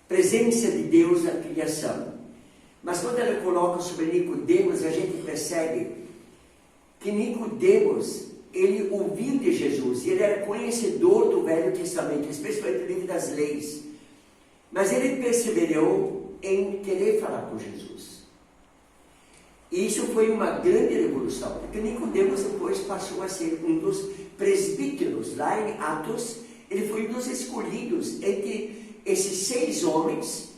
presença de Deus na criação. Mas quando ela coloca sobre Nicodemos, a gente percebe que Nicodemos, ele ouviu de Jesus, ele era conhecedor do Velho Testamento, especialmente do livro das leis, mas ele perseverou em querer falar com Jesus. E isso foi uma grande revolução, porque Nicodemos depois passou a ser um dos presbíteros. Lá em Atos, ele foi um dos escolhidos entre esses 6 homens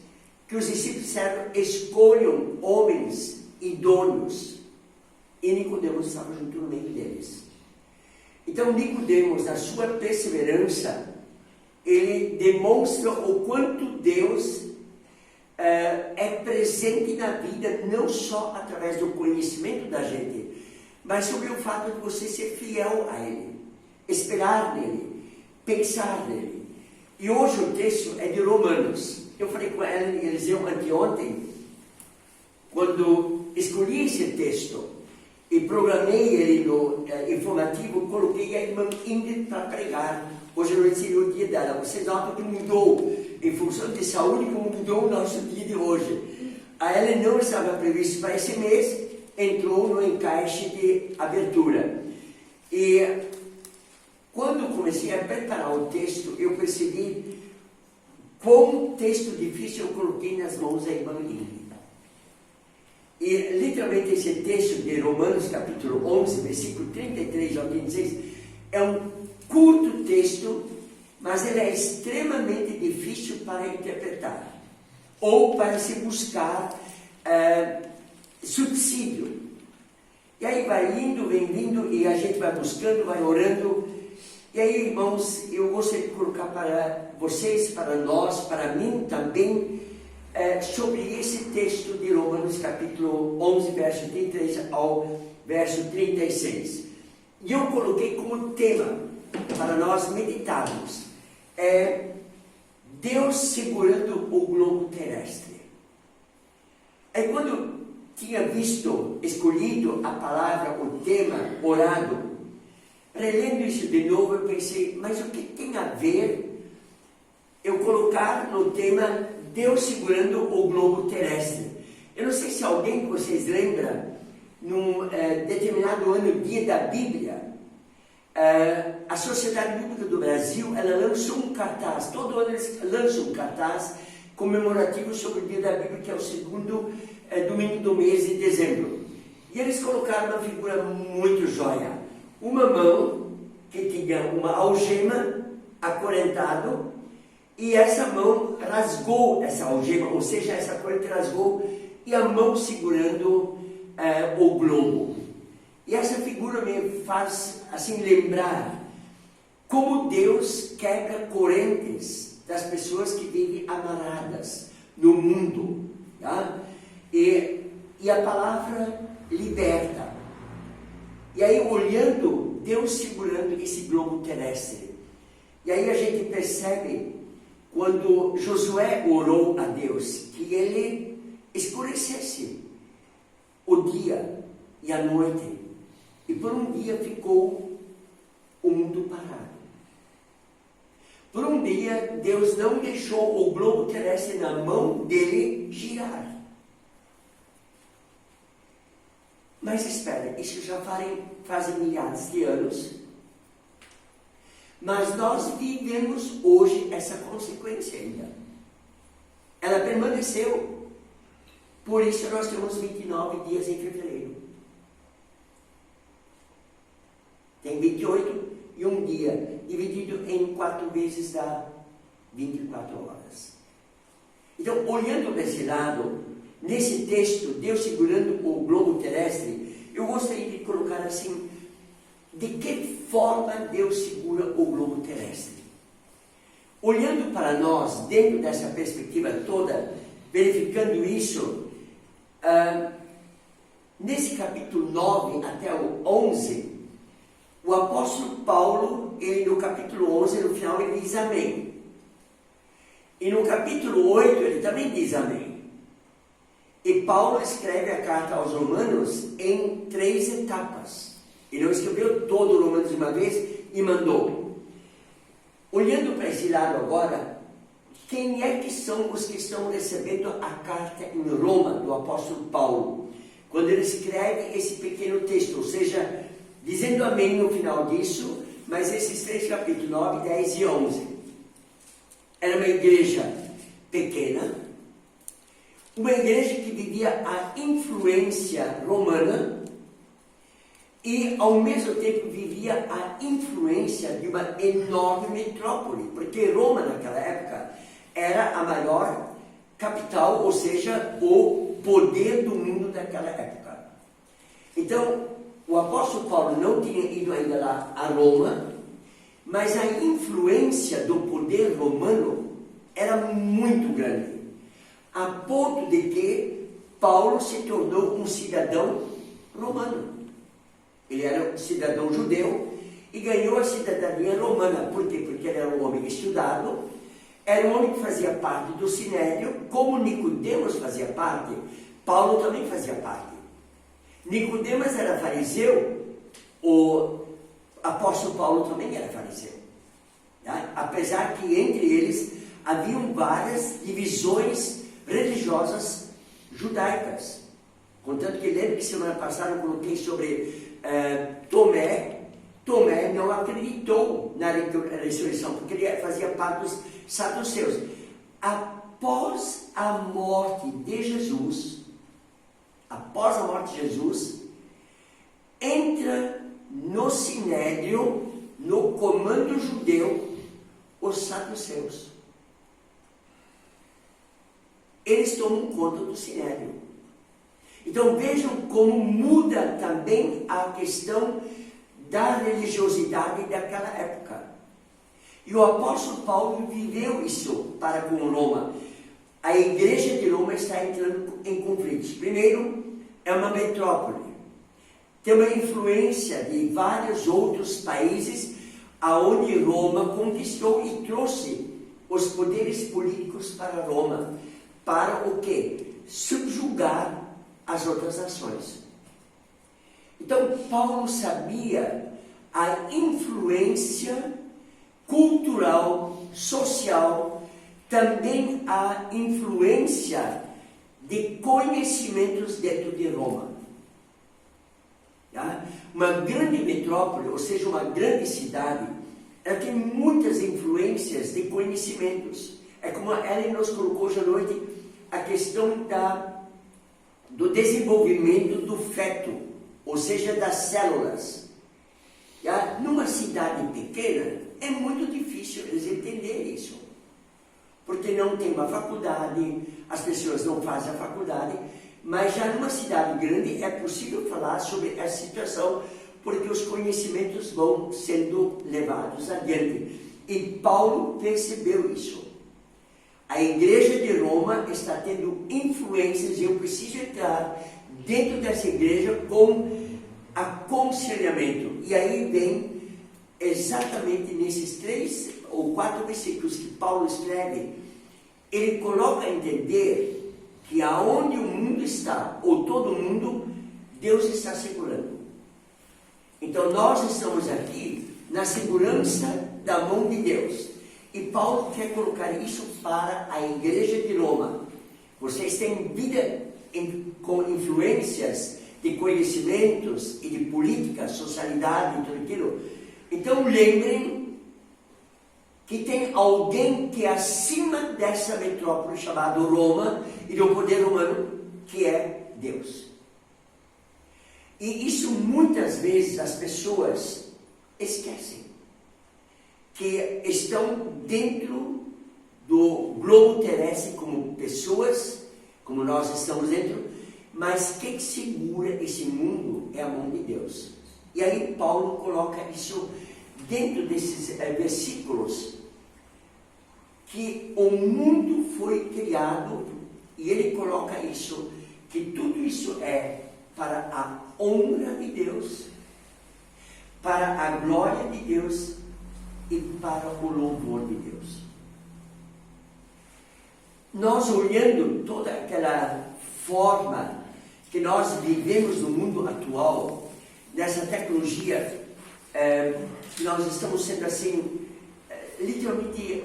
que os discípulos disseram: escolham homens idôneos. E Nicodemos estava junto no meio deles. Então Nicodemos, na sua perseverança, ele demonstra o quanto Deus é presente na vida, não só através do conhecimento da gente, mas sobre o fato de você ser fiel a Ele, esperar nele, pensar nele. E hoje o texto é de Romanos. Eu falei com ela e Eliseu anteontem, quando escolhi esse texto e programei ele no informativo, coloquei a irmã Ingrid para pregar. Hoje não seria o dia dela. Vocês notam que mudou, em função de saúde, como mudou o nosso dia de hoje. A ela não estava previsto para esse mês, entrou no encaixe de abertura. E quando comecei a preparar o texto, eu percebi quão texto difícil eu coloquei nas mãos da irmã Ingrid. E literalmente esse texto de Romanos capítulo 11, versículo 33 ao 36, é um curto texto, mas ele é extremamente difícil para interpretar, ou para se buscar subsídio. E aí vai indo, vem vindo, e a gente vai buscando, vai orando. E aí, irmãos, eu gostaria de colocar para vocês, para nós, para mim também, sobre esse texto de Romanos capítulo 11, verso 33 ao verso 36. E eu coloquei como tema para nós meditarmos, Deus segurando o globo terrestre. Aí quando tinha escolhido a palavra, o tema, orado, relendo isso de novo, eu pensei, mas o que tem a ver eu colocar no tema Deus segurando o globo terrestre? Eu não sei se alguém que vocês lembram, num determinado ano, dia da Bíblia, a Sociedade Bíblica do Brasil, ela lançou um cartaz, todo ano eles lançam um cartaz comemorativo sobre o dia da Bíblia, que é o segundo domingo do mês de dezembro. E eles colocaram uma figura muito joia, uma mão que tinha uma algema acorrentado, e essa mão rasgou essa algema, ou seja, essa corrente rasgou, e a mão segurando o globo. E essa figura me faz assim lembrar como Deus quebra correntes das pessoas que vivem amarradas no mundo, tá? E a palavra liberta. E aí, olhando, Deus segurando esse globo terrestre. E aí a gente percebe, quando Josué orou a Deus, que ele escurecesse o dia e a noite. E por um dia ficou o mundo parado. Por um dia, Deus não deixou o globo terrestre na mão dele girar. Mas espera, isso já fazem milhares de anos. Mas nós vivemos hoje essa consequência ainda. Ela permaneceu. Por isso nós temos 29 dias em fevereiro. Tem 28 e um dia, dividido em 4 vezes dá 24 horas. Então, olhando desse lado, nesse texto, Deus segurando o globo terrestre, eu gostaria de colocar assim, de que forma Deus segura o globo terrestre? Olhando para nós, dentro dessa perspectiva toda, verificando isso, nesse capítulo 9 até o 11, o apóstolo Paulo, ele no capítulo 11, no final, ele diz amém. E no capítulo 8, ele também diz amém. E Paulo escreve a carta aos Romanos em 3 etapas. Ele não escreveu todo o Romanos de uma vez e mandou. Olhando para esse lado agora, quem é que são os que estão recebendo a carta em Roma do apóstolo Paulo? Quando ele escreve esse pequeno texto, ou seja, dizendo amém no final disso, mas esses 3 capítulos, 9, 10 e 11. Era uma igreja pequena, uma igreja que vivia a influência romana e, ao mesmo tempo, vivia a influência de uma enorme metrópole, porque Roma, naquela época, era a maior capital, ou seja, o poder do mundo daquela época. Então, o apóstolo Paulo não tinha ido ainda lá a Roma, mas a influência do poder romano era muito grande, a ponto de que Paulo se tornou um cidadão romano. Ele era um cidadão judeu e ganhou a cidadania romana. Por quê? Porque ele era um homem estudado, era um homem que fazia parte do Sinédrio, como Nicodemos fazia parte, Paulo também fazia parte. Nicodemos era fariseu, o apóstolo Paulo também era fariseu. Tá? Apesar que entre eles haviam várias divisões religiosas judaicas. Contanto que lembro que semana passada eu coloquei sobre Tomé. Tomé não acreditou na ressurreição, porque ele fazia parte dos saduceus. Após a morte de Jesus, entra no Sinédrio, no comando judeu, os saduceus. Eles tomam conta do Sinédrio. Então vejam como muda também a questão da religiosidade daquela época. E o apóstolo Paulo viveu isso para com Roma. A igreja de Roma está entrando em conflitos. Primeiro, é uma metrópole. Tem uma influência de vários outros países aonde Roma conquistou e trouxe os poderes políticos para Roma. Para o quê? Subjugar as outras nações. Então, Paulo sabia a influência cultural, social, também a influência de conhecimentos dentro de Roma. Tá? Uma grande metrópole, ou seja, uma grande cidade, ela tem muitas influências de conhecimentos. É como a Ellen nos colocou hoje à noite, a questão do desenvolvimento do feto, ou seja, das células. Já? Numa cidade pequena, é muito difícil eles entenderem isso, porque não tem uma faculdade, as pessoas não fazem a faculdade, mas já numa cidade grande é possível falar sobre essa situação, porque os conhecimentos vão sendo levados adiante. E Paulo percebeu isso. A igreja de Roma está tendo influências e eu preciso entrar dentro dessa igreja com aconselhamento. E aí vem exatamente nesses 3 ou 4 versículos que Paulo escreve, ele coloca a entender que aonde o mundo está, ou todo mundo, Deus está segurando. Então nós estamos aqui na segurança da mão de Deus. E Paulo quer colocar isso para a igreja de Roma. Vocês têm vida com influências de conhecimentos e de política, socialidade e tudo aquilo. Então lembrem que tem alguém que é acima dessa metrópole chamada Roma e do poder romano, que é Deus. E isso muitas vezes as pessoas esquecem, que estão dentro do globo terrestre como pessoas, como nós estamos dentro, mas quem segura esse mundo é a mão de Deus. E aí Paulo coloca isso dentro desses versículos, que o mundo foi criado, e ele coloca isso, que tudo isso é para a honra de Deus, para a glória de Deus e para o louvor de Deus. Nós olhando toda aquela forma que nós vivemos no mundo atual, nessa tecnologia, nós estamos sendo assim, literalmente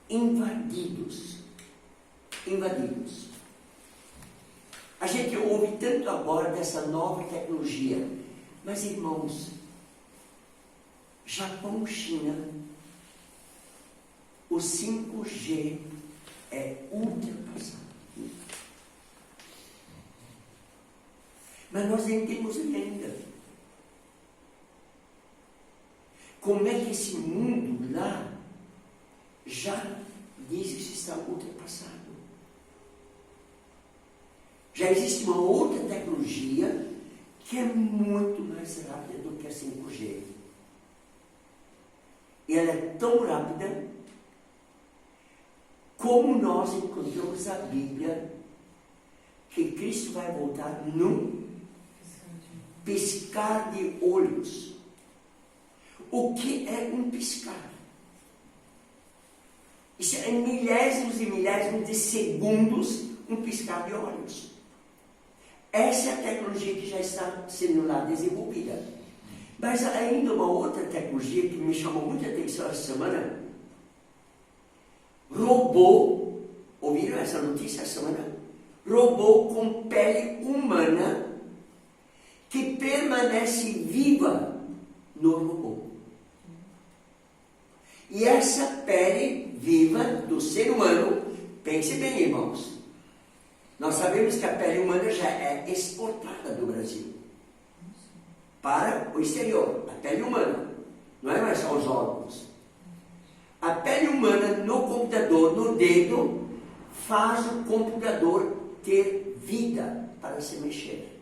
invadidos. Invadidos. A gente ouve tanto agora dessa nova tecnologia, mas irmãos, Japão, China, o 5G é ultrapassado. Mas nós nem temos ainda. Como é que esse mundo lá já diz que está ultrapassado? Já existe uma outra tecnologia que é muito mais rápida do que a 5G. E ela é tão rápida como nós encontramos a Bíblia que Cristo vai voltar num piscar de olhos. O que é um piscar? Isso é milésimos e milésimos de segundos, um piscar de olhos. Essa é a tecnologia que já está sendo lá desenvolvida. Mas há ainda uma outra tecnologia que me chamou muita atenção essa semana. Robô, ouviram essa notícia essa semana? Robô com pele humana que permanece viva no robô. E essa pele viva do ser humano, pense bem, irmãos, nós sabemos que a pele humana já é exportada do Brasil para o exterior, a pele humana, não é mais só os órgãos. A pele humana no computador, no dedo, faz o computador ter vida para se mexer.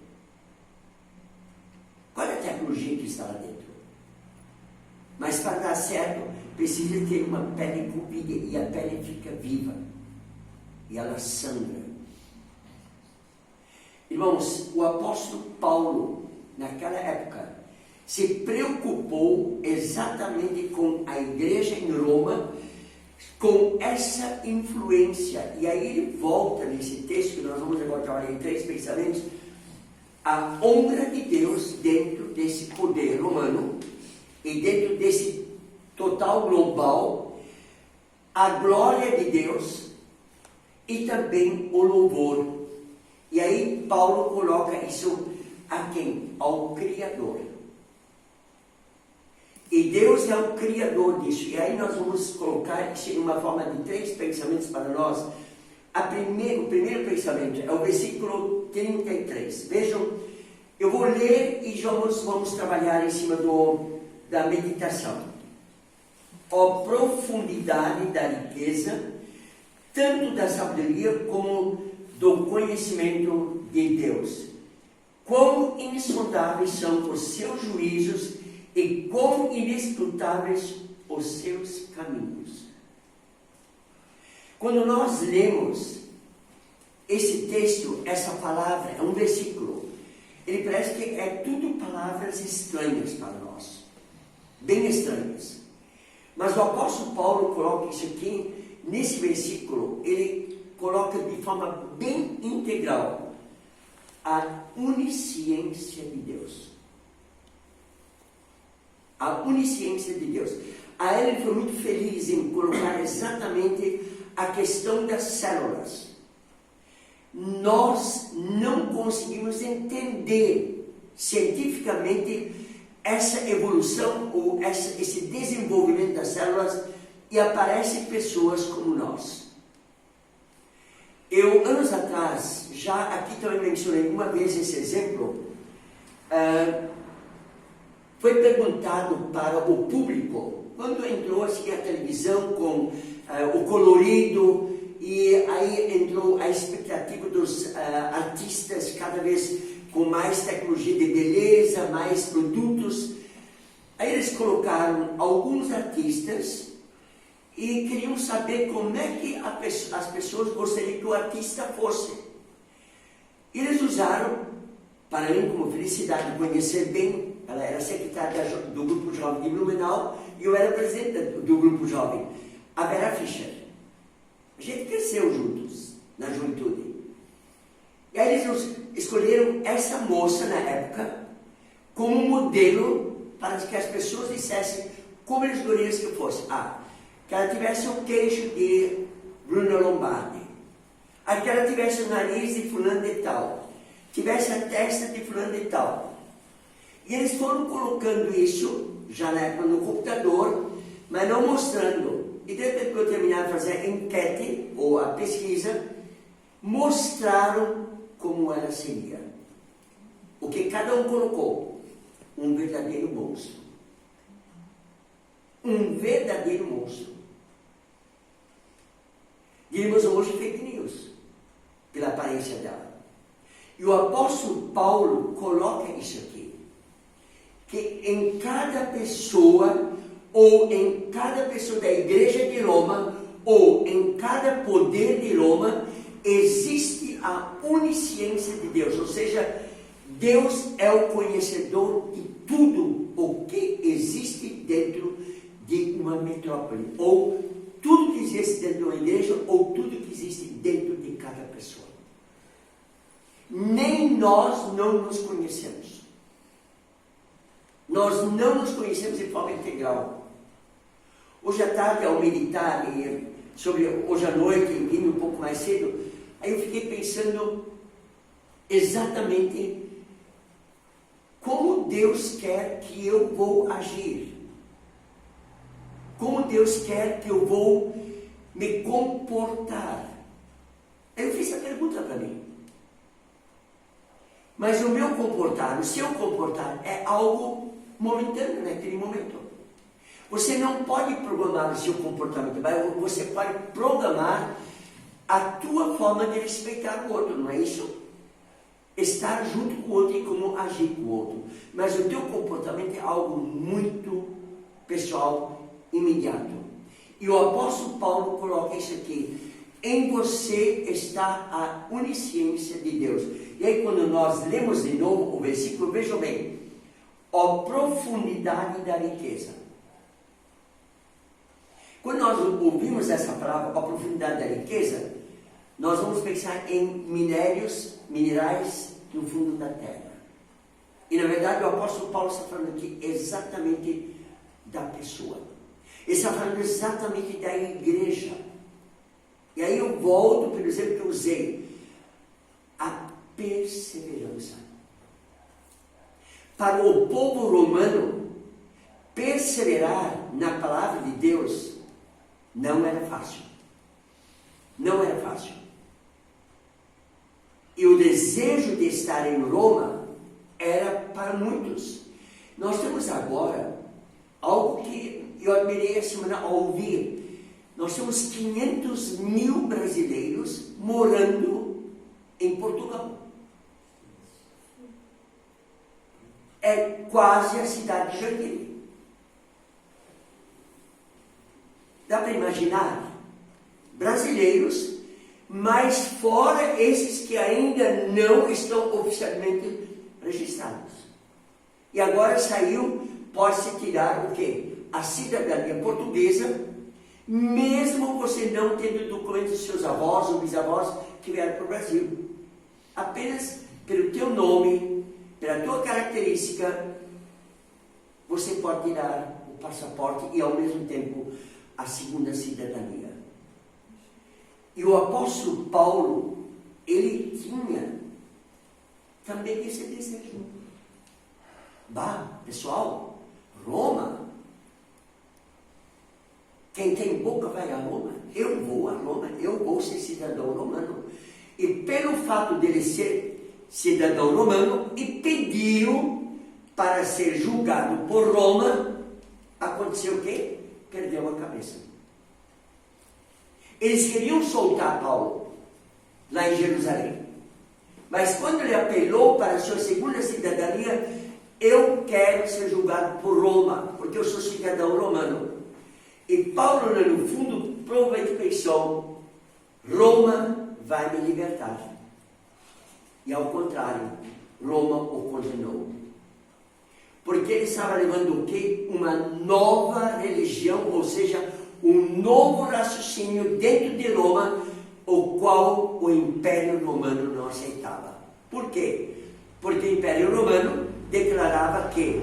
Qual é a tecnologia que está lá dentro? Mas para dar certo, precisa ter uma pele cupida e a pele fica viva. E ela sangra. Irmãos, o apóstolo Paulo, naquela época, se preocupou exatamente com a igreja em Roma, com essa influência. E aí ele volta nesse texto, que nós vamos agora trabalhar em 3 pensamentos, a honra de Deus dentro desse poder romano e dentro desse total global, a glória de Deus e também o louvor. E aí Paulo coloca isso a quem? Ao Criador. E Deus é o Criador disso. E aí nós vamos colocar isso em uma forma de 3 pensamentos para nós. O primeiro pensamento é o versículo 33. Vejam, eu vou ler e vamos trabalhar em cima da meditação. A profundidade da riqueza, tanto da sabedoria como do conhecimento de Deus. Quão insondáveis são os seus juízos e quão inescrutáveis os seus caminhos. Quando nós lemos esse texto, essa palavra, é um versículo, ele parece que é tudo palavras estranhas para nós, bem estranhas. Mas o apóstolo Paulo coloca isso aqui, nesse versículo, ele coloca de forma bem integral a onisciência de Deus. A onisciência de Deus. A ele foi muito feliz em colocar exatamente a questão das células. Nós não conseguimos entender cientificamente essa evolução ou esse desenvolvimento das células, e aparecem pessoas como nós. Eu, anos atrás, já aqui também mencionei uma vez esse exemplo, foi perguntado para o público, quando entrou assim, a televisão com o colorido, e aí entrou a expectativa dos artistas cada vez com mais tecnologia de beleza, mais produtos. Aí eles colocaram alguns artistas e queriam saber como é que as pessoas gostariam que o artista fosse. Eles usaram, para mim, como felicidade de conhecer bem, ela era secretária do Grupo Jovem de Blumenau e eu era presidente do Grupo Jovem, a Vera Fischer. A gente cresceu juntos, na juventude. E aí eles escolheram essa moça na época como modelo para que as pessoas dissessem como eles gostariam que fosse. que ela tivesse o queixo de Bruno Lombardi, que ela tivesse o nariz de fulano de tal, tivesse a testa de fulano de tal. E eles foram colocando isso, já na época no computador, mas não mostrando. E depois que eu terminar de fazer a enquete, ou a pesquisa, mostraram como ela seria. O que cada um colocou? Um verdadeiro monstro. Um verdadeiro monstro. Diríamos hoje fake news, pela aparência dela. E o apóstolo Paulo coloca isso aqui, que em cada pessoa, ou em cada pessoa da igreja de Roma, ou em cada poder de Roma, existe a onisciência de Deus, ou seja, Deus é o conhecedor de tudo o que existe dentro de uma metrópole, ou tudo que existe dentro de uma igreja, ou tudo que existe dentro de cada pessoa. Nem nós não nos conhecemos. Nós não nos conhecemos de forma integral. Hoje à tarde, ao meditar, hoje à noite, vindo um pouco mais cedo, aí eu fiquei pensando exatamente como Deus quer que eu vou agir. Como Deus quer que eu vou me comportar. Aí eu fiz essa pergunta para mim. Mas o meu comportar, o seu comportar é algo momentâneo naquele momento. Você não pode programar o seu comportamento, mas você pode programar a tua forma de respeitar o outro, não é isso? Estar junto com o outro e como agir com o outro. Mas o teu comportamento é algo muito pessoal, imediato. E o apóstolo Paulo coloca isso aqui. Em você está a onisciência de Deus. E aí quando nós lemos de novo o versículo, vejam bem, a profundidade da riqueza. Quando nós ouvimos essa palavra, a profundidade da riqueza, nós vamos pensar em minerais no fundo da terra. E na verdade o apóstolo Paulo está falando aqui exatamente da pessoa. Ele está falando exatamente da igreja. E aí eu volto, por exemplo, que eu usei. A perseverança. Para o povo romano, perseverar na palavra de Deus não era fácil. Não era fácil. E o desejo de estar em Roma era para muitos. Nós temos agora algo que eu admirei a semana ao ouvir. Nós temos 500 mil brasileiros morando em Portugal. É quase a cidade de Joinville. Dá para imaginar? Brasileiros, mas fora esses que ainda não estão oficialmente registrados. E agora saiu, pode-se tirar o quê? A cidadania portuguesa, mesmo você não tendo documentos dos seus avós ou bisavós que vieram para o Brasil. Apenas pelo teu nome, pela tua característica, você pode tirar o passaporte e ao mesmo tempo a segunda cidadania. E o apóstolo Paulo, ele tinha também esse desejo. Pessoal, Roma, quem tem boca vai a Roma. Eu vou a Roma, eu vou ser cidadão romano. E pelo fato dele ser cidadão romano, e pediu para ser julgado por Roma, aconteceu o quê? Perdeu a cabeça. Eles queriam soltar Paulo lá em Jerusalém. Mas quando ele apelou para a sua segunda cidadania, eu quero ser julgado por Roma, porque eu sou cidadão romano. E Paulo, no fundo, provavelmente pensou, Roma vai me libertar. E ao contrário, Roma o condenou. Porque ele estava levando o quê? Uma nova religião, ou seja, um novo raciocínio dentro de Roma, o qual o Império Romano não aceitava. Por quê? Porque o Império Romano declarava que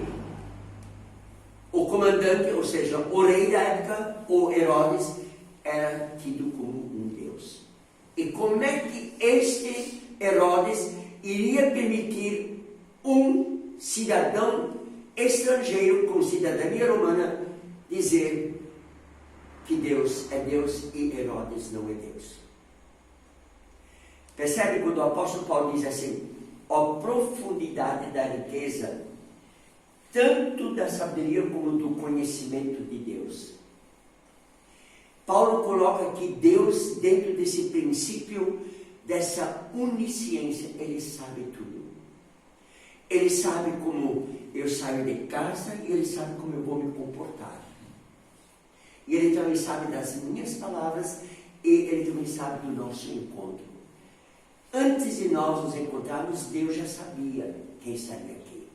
O comandante, ou seja, o rei da época, o Herodes, era tido como um deus. E como é que este Herodes iria permitir um cidadão estrangeiro com cidadania romana dizer que Deus é Deus e Herodes não é Deus? Percebe quando o apóstolo Paulo diz assim: a profundidade da riqueza, tanto da sabedoria como do conhecimento de Deus. Paulo coloca que Deus, dentro desse princípio, dessa onisciência, Ele sabe tudo. Ele sabe como eu saio de casa e Ele sabe como eu vou me comportar. E Ele também sabe das minhas palavras e Ele também sabe do nosso encontro. Antes de nós nos encontrarmos, Deus já sabia quem estaria aqui.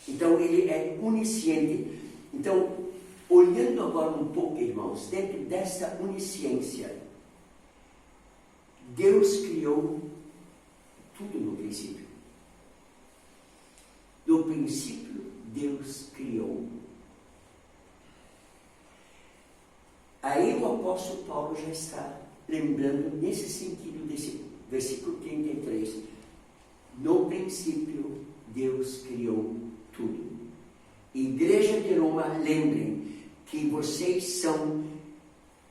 Então Ele é onisciente. Então, olhando agora um pouco, irmãos, dentro dessa onisciência, Deus criou tudo no princípio. No princípio, Deus criou. Aí o apóstolo Paulo já está lembrando nesse sentido desse versículo 33. No princípio, Deus criou tudo. Igreja de Roma, lembrem que vocês são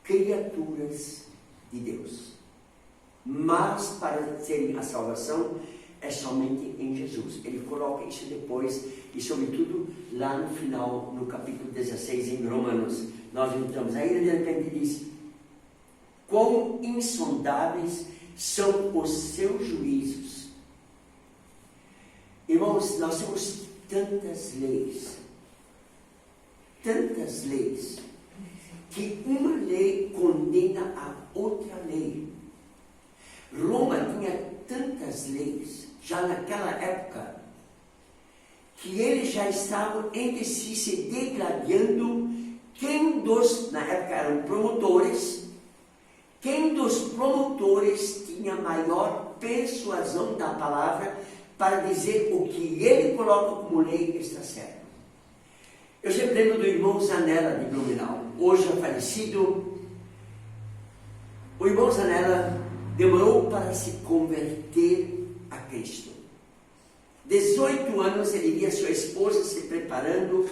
criaturas de Deus. Mas para terem a salvação é somente em Jesus. Ele coloca isso depois e sobretudo lá no final, no capítulo 16 em Romanos. Nós entramos, aí ele de repente diz: quão insondáveis são os seus juízos. Irmãos, nós temos tantas leis, que uma lei condena a outra lei. Roma tinha tantas leis, já naquela época, que eles já estavam entre si se degladiando. Na época eram promotores, quem dos promotores tinha maior persuasão da palavra para dizer o que ele coloca como lei está certo. Eu sempre lembro do irmão Zanella de Blumenau, hoje é falecido. O irmão Zanella demorou para se converter a Cristo. 18 anos ele via sua esposa se preparando,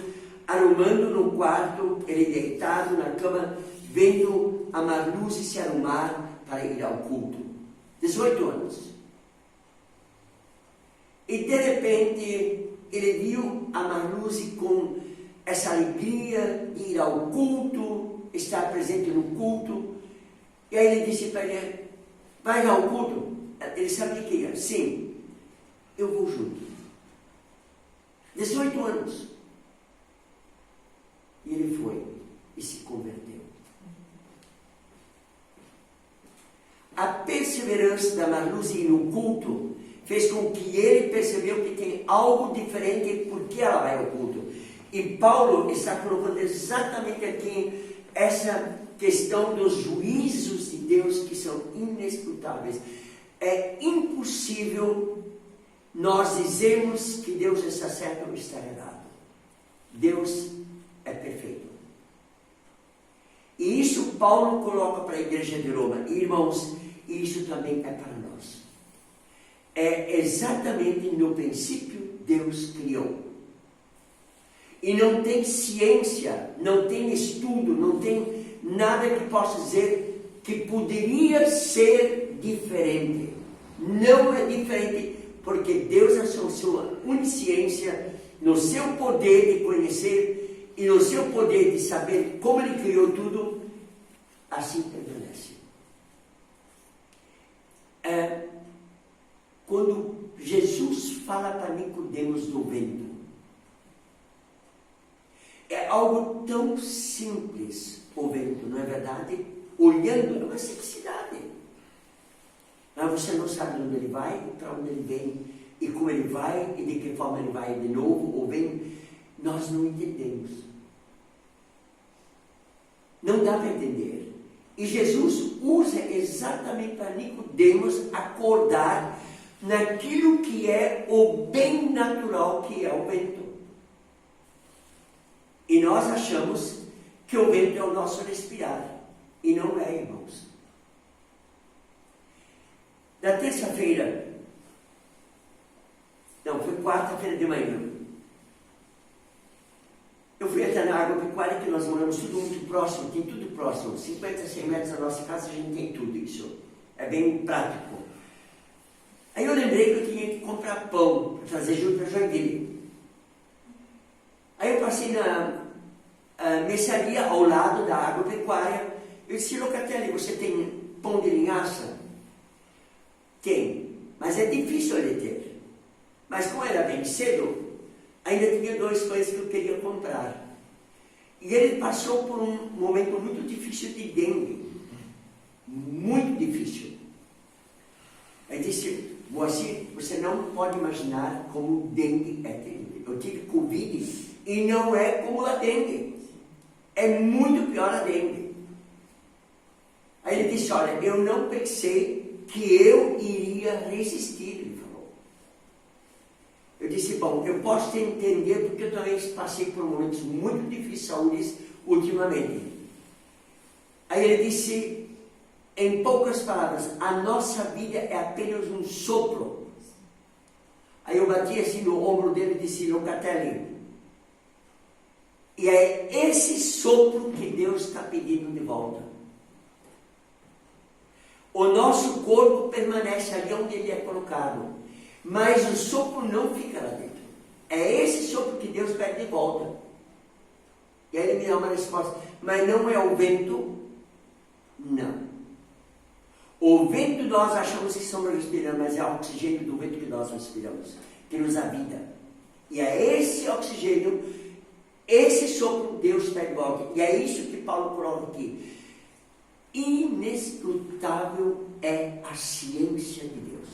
arrumando no quarto, ele deitado na cama, vendo a Marluce se arrumar para ir ao culto. 18 anos. E de repente ele viu a Marluce com essa alegria de ir ao culto, estar presente no culto. E aí ele disse para ele: vai ao culto? Ele sabia que ia. Sim, eu vou junto. 18 anos. E ele foi e se converteu. A perseverança da Marluce no culto fez com que ele percebeu que tem algo diferente porque ela vai ao culto. E Paulo está colocando exatamente aqui essa questão dos juízos de Deus que são inescrutáveis. É impossível nós dizermos que Deus está certo ou está errado. Deus é perfeito. E isso Paulo coloca para a igreja de Roma. E, irmãos, isso também é para nós. É exatamente no princípio Deus criou. E não tem ciência, não tem estudo, não tem nada que possa dizer que poderia ser diferente. Não é diferente, porque Deus, na sua onisciência, no seu poder de conhecer e no seu poder de saber como Ele criou tudo, assim permanece. Quando Jesus fala para Nicodemos do vento, é algo tão simples o vento, não é verdade? Olhando, é uma simplicidade. Mas você não sabe onde ele vai, para onde ele vem, e como ele vai, e de que forma ele vai de novo, ou vem. Nós não entendemos. Não dá para entender. E Jesus usa exatamente para Nicodemos acordar naquilo que é o bem natural que é o vento. E nós achamos que o vento é o nosso respirar. E não é, irmãos. Na terça-feira, não, foi quarta-feira de manhã, eu fui até na agropecuária, que nós moramos tudo muito próximo, tem tudo próximo, 50, 100 metros da nossa casa, a gente tem tudo isso. É bem prático. Aí eu lembrei que eu tinha que comprar pão para trazer junto para Joinville. Aí eu passei na mercearia ao lado da agropecuária. Eu disse: Locatelli, você tem pão de linhaça? Tem, mas é difícil ele ter. Mas como era bem cedo, ainda tinha 2 coisas que eu queria comprar. E ele passou por um momento muito difícil de dengue. Muito difícil. Aí disse: Moacir, você não pode imaginar como dengue é terrível. Eu tive Covid e não é como a dengue. É muito pior a dengue. Aí ele disse: olha, eu não pensei que eu iria resistir, ele falou. Eu disse: bom, eu posso te entender, porque eu também passei por momentos muito difíceis de saúde ultimamente. Aí ele disse, em poucas palavras, a nossa vida é apenas um sopro. Aí eu bati assim no ombro dele e disse: Locatelli, e é esse sopro que Deus está pedindo de volta. O nosso corpo permanece ali onde ele é colocado, mas o sopro não fica lá dentro. É esse sopro que Deus pede de volta. E aí ele me dá uma resposta: mas não é o vento? Não. O vento nós achamos que estamos respirando, mas é o oxigênio do vento que nós respiramos, que nos dá vida. E é esse oxigênio, esse sopro Deus pede de volta. E é isso que Paulo coloca aqui. Inescrutável é a ciência de Deus.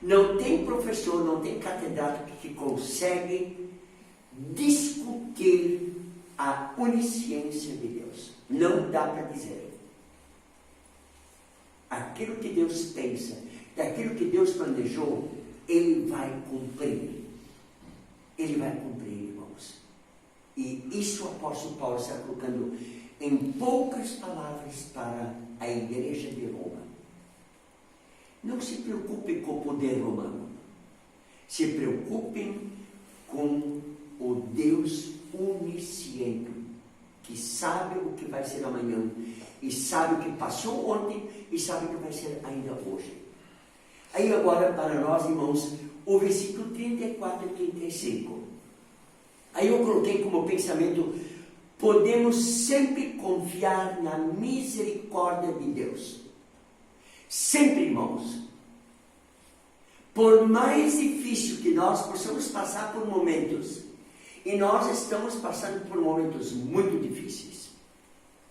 Não tem professor, não tem catedrático que consegue discutir a onisciência de Deus. Não dá para dizer. Aquilo que Deus pensa, daquilo que Deus planejou, Ele vai cumprir. Ele vai cumprir, irmãos. E isso o apóstolo Paulo está colocando em poucas palavras para a igreja de Roma. Não se preocupem com o poder romano. Se preocupem com o Deus onisciente, que sabe o que vai ser amanhã, e sabe o que passou ontem, e sabe o que vai ser ainda hoje. Aí agora, para nós, irmãos, o versículo 34 e 35. Aí eu coloquei como pensamento: podemos sempre confiar na misericórdia de Deus. Sempre, irmãos. Por mais difícil que nós possamos passar por momentos, e nós estamos passando por momentos muito difíceis.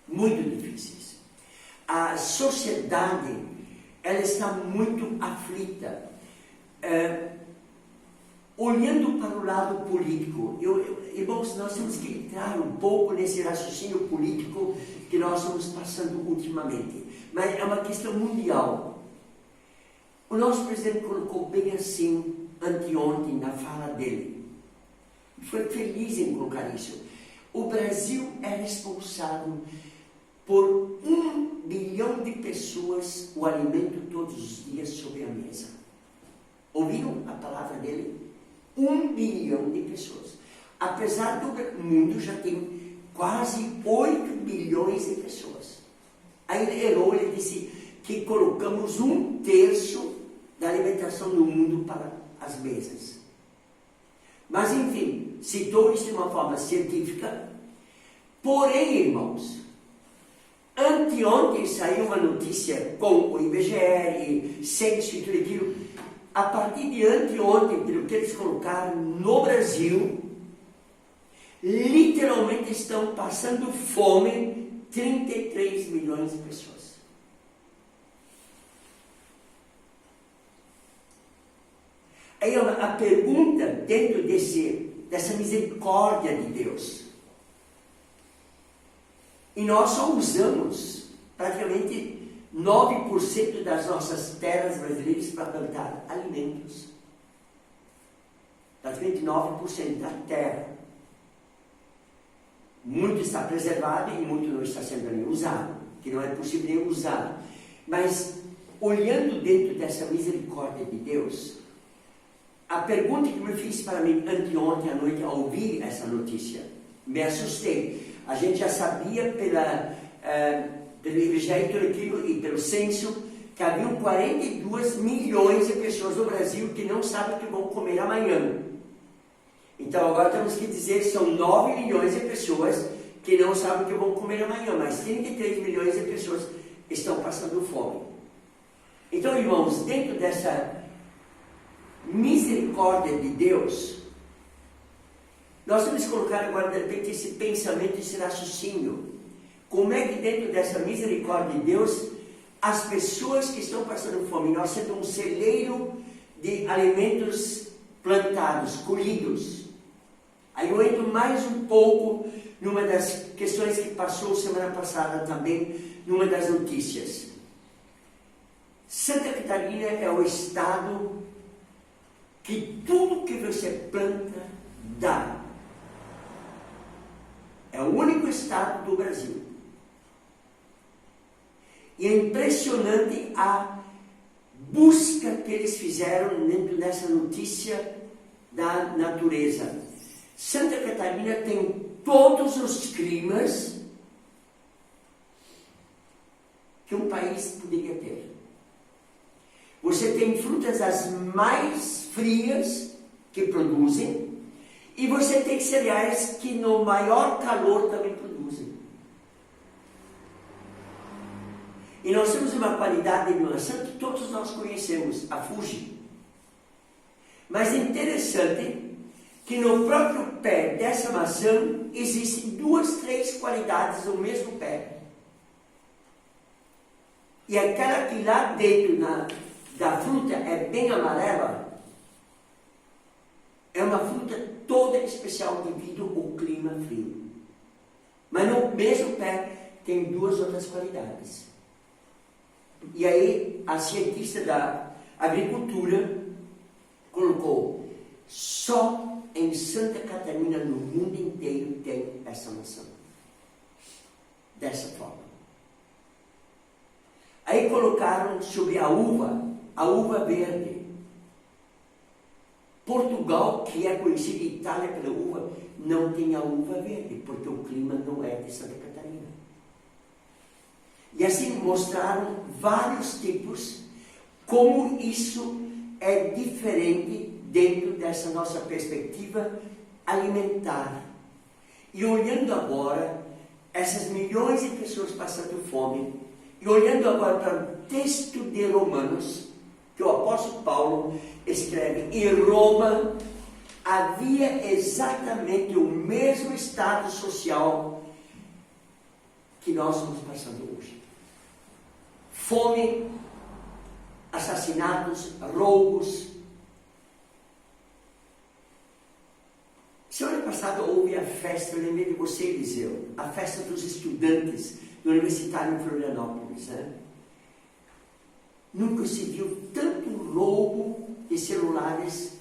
Muito difíceis. A sociedade, ela está muito aflita. Olhando para o lado político, irmãos, nós temos que entrar um pouco nesse raciocínio político que nós estamos passando ultimamente. Mas é uma questão mundial. O nosso presidente colocou bem assim, anteontem, na fala dele. Foi feliz em colocar isso. O Brasil é responsável por 1 bilhão de pessoas o alimento todos os dias sobre a mesa. Ouviram a palavra dele? 1 bilhão de pessoas. Apesar do mundo já tem quase 8 bilhões de pessoas. Aí ele errou, ele disse que colocamos 1/3 da alimentação do mundo para as mesas. Mas enfim, citou isso de uma forma científica. Porém, irmãos, anteontem saiu uma notícia com o IBGE, censo e tudo aquilo. A partir de anteontem, pelo que eles colocaram, no Brasil, literalmente estão passando fome 33 milhões de pessoas. Aí a pergunta dentro dessa misericórdia de Deus. E nós só usamos praticamente 9% das nossas terras brasileiras para plantar alimentos. Praticamente 9% da terra. Muito está preservado e muito não está sendo nem usado, que não é possível nem usar. Mas, olhando dentro dessa misericórdia de Deus, a pergunta que me fiz para mim anteontem à noite ao ouvir essa notícia, me assustei. A gente já sabia pelo IBGE e pelo censo que haviam 42 milhões de pessoas no Brasil que não sabem o que vão comer amanhã. Então agora temos que dizer que são 9 milhões de pessoas que não sabem o que vão comer amanhã, mas 33 milhões de pessoas estão passando fome. Então, irmãos, dentro dessa misericórdia de Deus, nós temos que colocar agora de repente esse pensamento, esse raciocínio. Como é que dentro dessa misericórdia de Deus, as pessoas que estão passando fome, nós sendo um celeiro de alimentos plantados, colhidos. Aí eu entro mais um pouco numa das questões que passou semana passada também, numa das notícias. Santa Catarina é o estado que tudo que você planta, dá. É o único estado do Brasil. E é impressionante a busca que eles fizeram dentro dessa notícia da natureza. Santa Catarina tem todos os climas que um país poderia ter. Você tem frutas as mais frias que produzem, e você tem cereais que no maior calor também produzem. E nós temos uma qualidade de maçã que todos nós conhecemos, a Fuji. Mas é interessante que no próprio pé dessa maçã existem 2, 3 qualidades no mesmo pé. E aquela que lá dentro da fruta é bem amarela, é uma fruta toda especial devido ao clima frio. Mas no mesmo pé tem 2 outras qualidades. E aí a cientista da agricultura colocou: só em Santa Catarina, no mundo inteiro, tem essa maçã. Dessa forma. Aí colocaram sobre a uva verde. Portugal, que é conhecida Itália pela uva, não tem a uva verde, porque o clima não é de Santa Catarina. E assim mostraram vários tipos, como isso é diferente dentro dessa nossa perspectiva alimentar. E olhando agora, essas milhões de pessoas passando fome, e olhando agora para o texto de Romanos, que o apóstolo Paulo escreve, em Roma havia exatamente o mesmo estado social que nós estamos passando hoje. Fome, assassinatos, roubos. Semana passada houve a festa, eu lembrei de você, Eliseu, a festa dos estudantes do Universitário em Florianópolis, né? Nunca se viu tanto roubo de celulares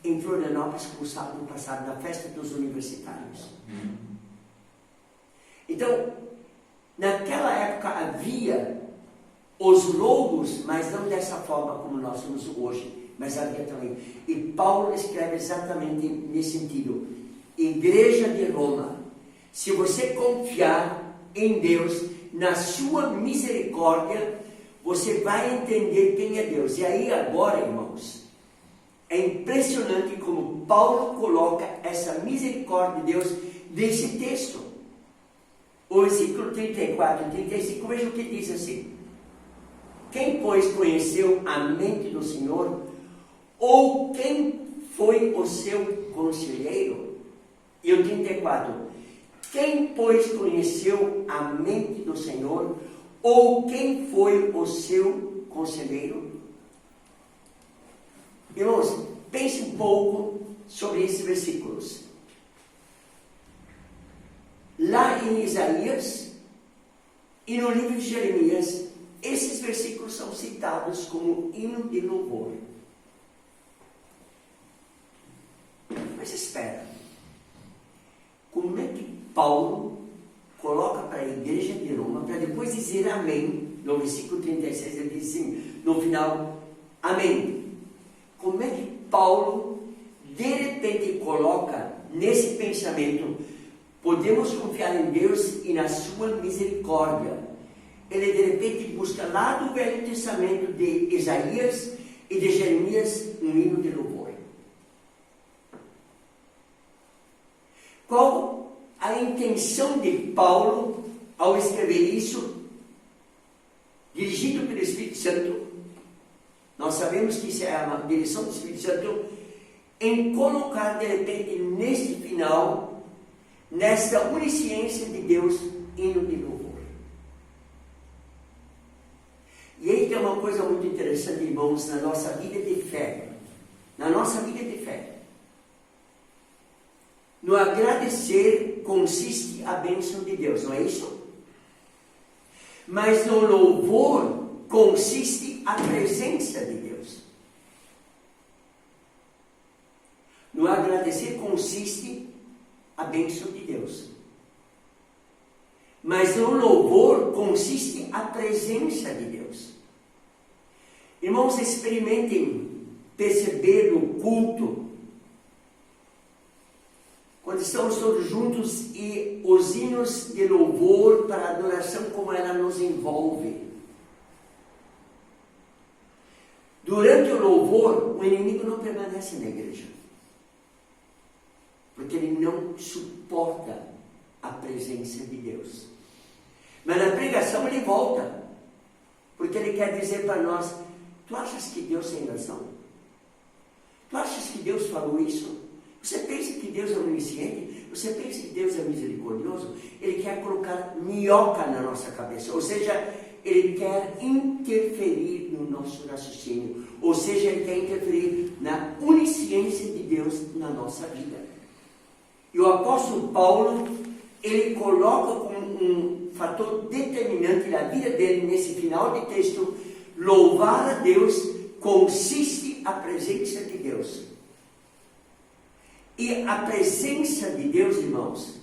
em Florianópolis como sábado passado, na festa dos universitários. Então, naquela época havia os roubos, mas não dessa forma como nós temos hoje, mas havia também. E Paulo escreve exatamente nesse sentido. Igreja de Roma, se você confiar em Deus, na sua misericórdia, você vai entender quem é Deus. E aí agora, irmãos, é impressionante como Paulo coloca essa misericórdia de Deus nesse texto. O versículo 34 e 35, veja o que diz assim: quem, pois, conheceu a mente do Senhor, ou quem foi o seu conselheiro? E o 34, quem, pois, conheceu a mente do Senhor, ou quem foi o seu conselheiro? Irmãos, pense um pouco sobre esses versículos. Lá em Isaías e no livro de Jeremias, esses versículos são citados como hino de louvor. Mas espera, como é que Paulo dizer amém. No versículo 36 ele diz assim, no final, amém. Como é que Paulo de repente coloca nesse pensamento, podemos confiar em Deus e na sua misericórdia? Ele de repente busca lá do Velho Testamento de Isaías e de Jeremias um hino de louvor. Qual a intenção de Paulo ao escrever isso, dirigido pelo Espírito Santo? Nós sabemos que isso é uma direção do Espírito Santo, em colocar de repente neste final, nesta onisciência de Deus, hino de louvor. E aí tem uma coisa muito interessante, irmãos, na nossa vida de fé. Na nossa vida de fé. No agradecer consiste a bênção de Deus, não é isso? Mas no louvor consiste a presença de Deus. No agradecer consiste a bênção de Deus. Mas no louvor consiste a presença de Deus. Irmãos, experimentem perceber no culto, quando estamos todos juntos e os hinos de louvor para a adoração, como ela nos envolve. Durante o louvor, o inimigo não permanece na igreja, porque ele não suporta a presença de Deus. Mas na pregação ele volta, porque ele quer dizer para nós, tu achas que Deus tem razão? Tu achas que Deus falou isso? Você pensa que Deus é onisciente? Você pensa que Deus é misericordioso? Ele quer colocar minhoca na nossa cabeça, ou seja, ele quer interferir no nosso raciocínio, ou seja, ele quer interferir na onisciência de Deus na nossa vida. E o apóstolo Paulo, ele coloca como um fator determinante na vida dele, nesse final de texto, louvar a Deus consiste a presença de Deus. E a presença de Deus, irmãos,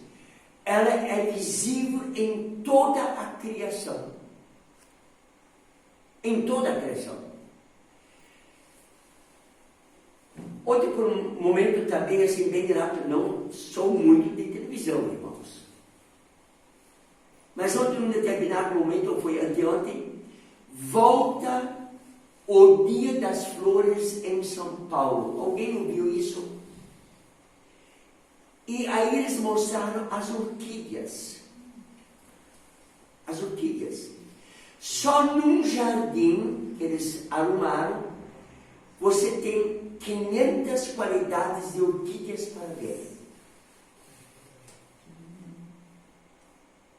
ela é visível em toda a criação. Em toda a criação. Ontem, por um momento também, assim, bem rápido, não sou muito de televisão, irmãos. Mas ontem, num determinado momento, ou foi anteontem, volta o Dia das Flores em São Paulo. Alguém ouviu isso? E aí eles mostraram as orquídeas. As orquídeas. Só num jardim que eles arrumaram, você tem 500 qualidades de orquídeas para ver.